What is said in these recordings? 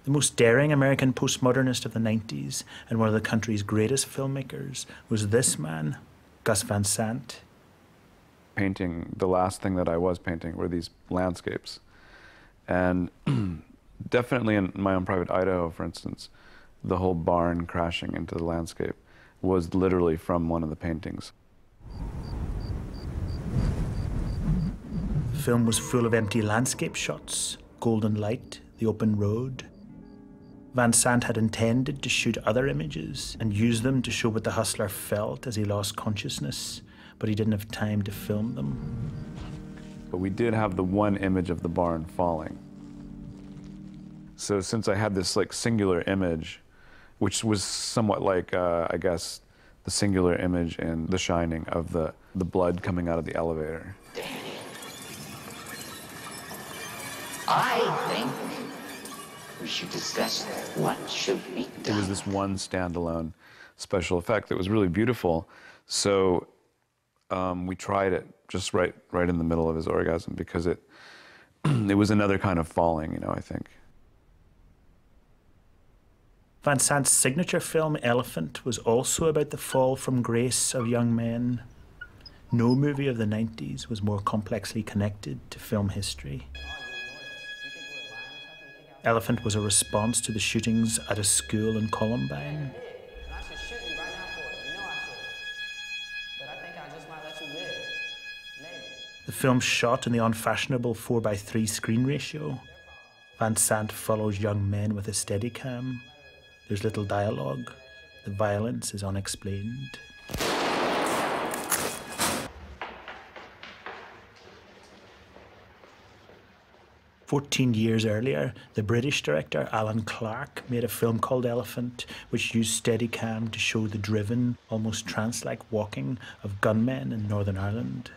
The most daring American postmodernist of the 90s and one of the country's greatest filmmakers was this man, Gus Van Sant. Painting, the last thing that I was painting were these landscapes. And definitely in my own private Idaho, for instance, the whole barn crashing into the landscape was literally from one of the paintings. The film was full of empty landscape shots, golden light, the open road. Van Sant had intended to shoot other images and use them to show what the hustler felt as he lost consciousness, but he didn't have time to film them. But we did have the one image of the barn falling. So since I had this like singular image, which was somewhat like, I guess, the singular image in The Shining of the blood coming out of the elevator. I think we should discuss what should be done. It was this one standalone special effect that was really beautiful. So we tried it just right in the middle of his orgasm because it was another kind of falling, you know, I think. Van Sant's signature film, Elephant, was also about the fall from grace of young men. No movie of the 90s was more complexly connected to film history. Elephant was a response to the shootings at a school in Columbine. The film shot in the unfashionable 4:3 screen ratio. Van Sant follows young men with a Steadicam. There's little dialogue. The violence is unexplained. "14 years earlier, the British director Alan Clark made a film called Elephant, which used Steadicam to show the driven, almost trance-like walking of gunmen in Northern Ireland.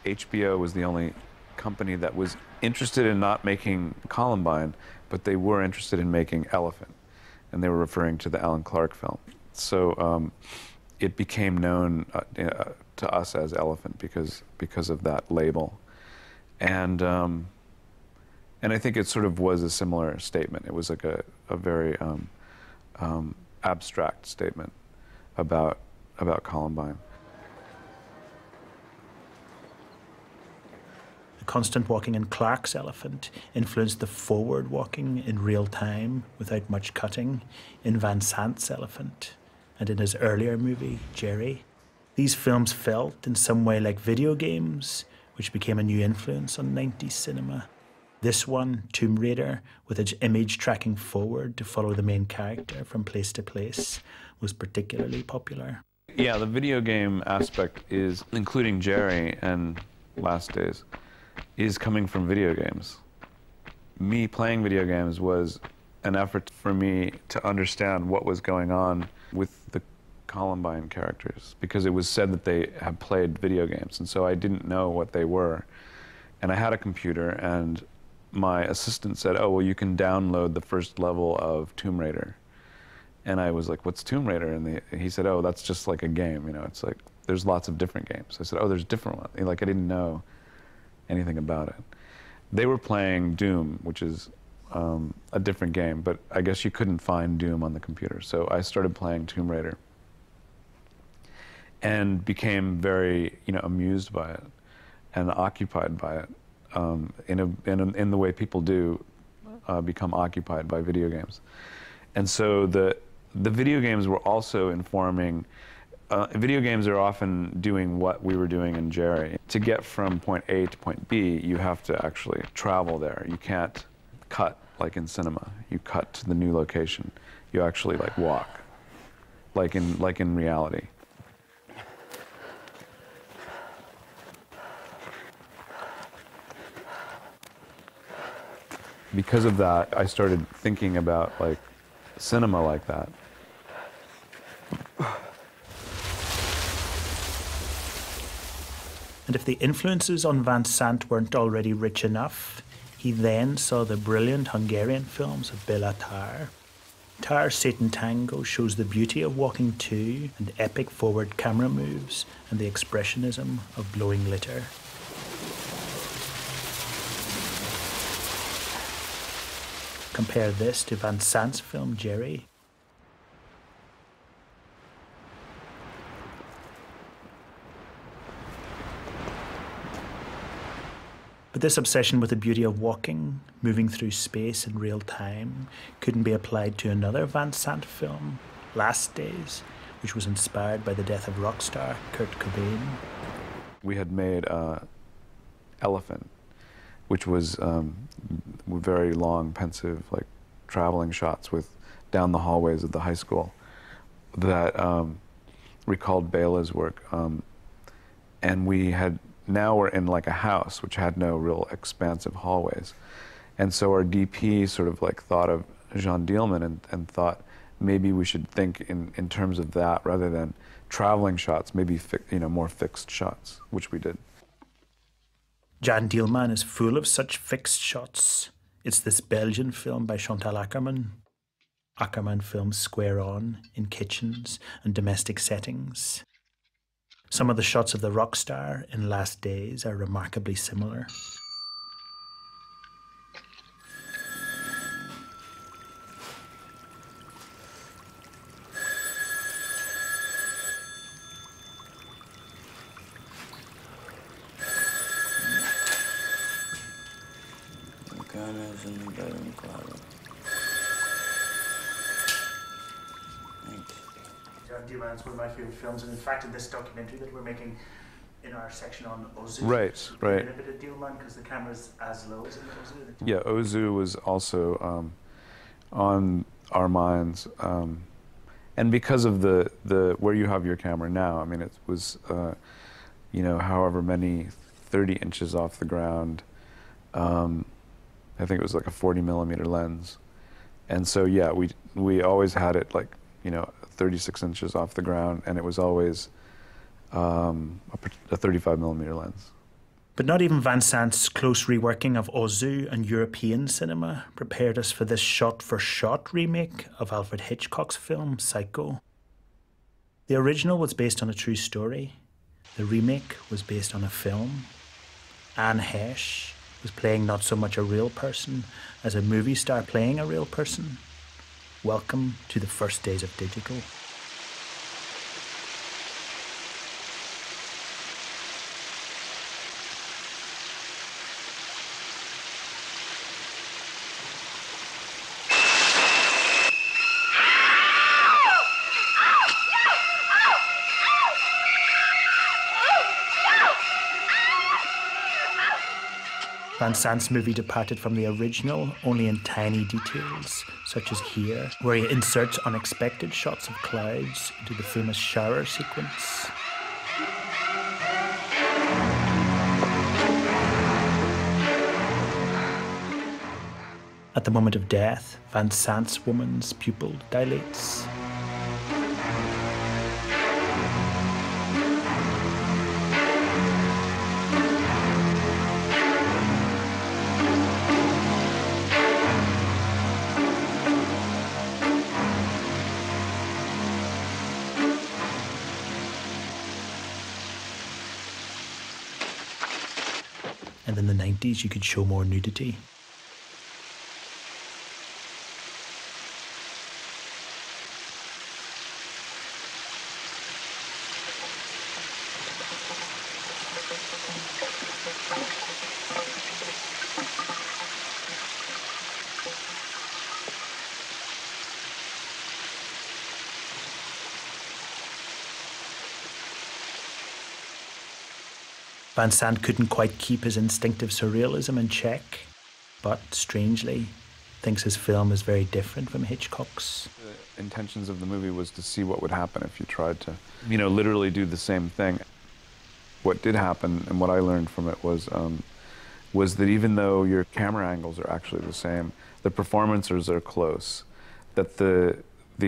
HBO was the only company that was interested in not making Columbine, but they were interested in making Elephant, and they were referring to the Alan Clark film. So it became known to us as Elephant because of that label, and I think it sort of was a similar statement. It was like a very abstract statement about Columbine. The constant walking in Clark's Elephant influenced the forward walking in real time without much cutting in Van Sant's Elephant and in his earlier movie, Jerry. These films felt in some way like video games, which became a new influence on 90s cinema. This one, Tomb Raider, with its image tracking forward to follow the main character from place to place, was particularly popular. Yeah, the video game aspect is, including Jerry and Last Days, is coming from video games. Me playing video games was an effort for me to understand what was going on with the Columbine characters, because it was said that they had played video games, and so I didn't know what they were. And I had a computer, and my assistant said, "Oh, well, you can download the first level of Tomb Raider." And I was like, "What's Tomb Raider?" And he said, "Oh, that's just like a game, you know, it's like, there's lots of different games." I said, "Oh, there's different ones." Like, I didn't know anything about it. They were playing Doom, which is a different game, but I guess you couldn't find Doom on the computer. So I started playing Tomb Raider and became very, you know, amused by it and occupied by it in the way people do become occupied by video games. And so the video games were also informing. Video games are often doing what we were doing in Jerry. To get from point A to point B, you have to actually travel there. You can't cut like in cinema. You cut to the new location. You actually like walk, like in reality. Because of that, I started thinking about like cinema like that. And if the influences on Van Sant weren't already rich enough, he then saw the brilliant Hungarian films of Béla Tarr. Tower, Satan Tango shows the beauty of walking to and epic forward camera moves and the expressionism of glowing litter. Compare this to Van Sant's film Jerry. But this obsession with the beauty of walking, moving through space in real time, couldn't be applied to another Van Sant film, Last Days, which was inspired by the death of rock star Kurt Cobain. We had made Elephant, which was very long, pensive, like traveling shots with down the hallways of the high school that recalled Bela's work. And now we're in like a house which had no real expansive hallways. And so our DP sort of like thought of Jean Dielman and thought maybe we should think in terms of that rather than traveling shots, maybe more fixed shots, which we did. Jan Dielman is full of such fixed shots. It's this Belgian film by Chantal Akerman. Akerman films square on, in kitchens and domestic settings. Some of the shots of the rock star in Last Days are remarkably similar. Cameras in the bedroom closet. Thanks. Jan Dielman is one of my favourite films, and in fact in this documentary that we're making in our section on Ozu, Right. a bit of Dielman because the camera's as low as in Ozu. Yeah, Ozu was also on our minds, and because of the where you have your camera now, I mean, it was however many 30 inches off the ground. I think it was like a 40mm lens, and so yeah, we always had it like 36 inches off the ground, and it was always a 35mm lens. But not even Van Sant's close reworking of Ozu and European cinema prepared us for this shot-for-shot remake of Alfred Hitchcock's film Psycho. The original was based on a true story. The remake was based on a film. Anne Heche was playing not so much a real person as a movie star playing a real person. Welcome to the first days of digital. Van Sant's movie departed from the original only in tiny details, such as here, where he inserts unexpected shots of clouds into the famous shower sequence. At the moment of death, Van Sant's woman's pupil dilates. And in the 90s, you could show more nudity. Van Sant couldn't quite keep his instinctive surrealism in check, but strangely, thinks his film is very different from Hitchcock's. The intentions of the movie was to see what would happen if you tried to, literally do the same thing. What did happen, and what I learned from it was that even though your camera angles are actually the same, the performances are close, that the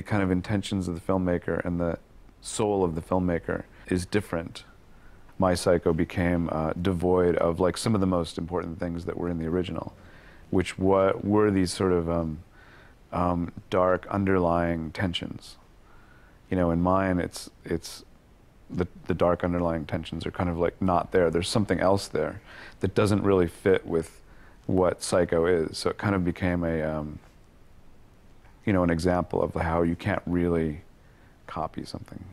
kind of intentions of the filmmaker and the soul of the filmmaker is different. My Psycho became devoid of like some of the most important things that were in the original, which were these sort of dark underlying tensions. You know, in mine, it's the dark underlying tensions are kind of like not there. There's something else there that doesn't really fit with what Psycho is. So it kind of became a, you know, an example of how you can't really copy something.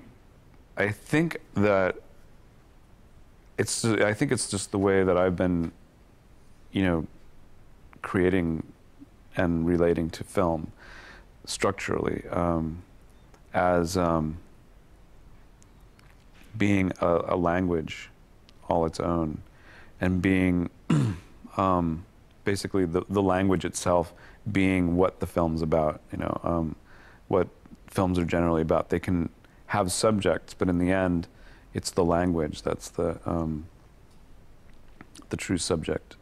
I think that I think it's just the way that I've been, you know, creating and relating to film structurally, as being a language all its own, and being basically the language itself being what the film's about, you know, what films are generally about. They can have subjects, but in the end, it's the language that's the true subject.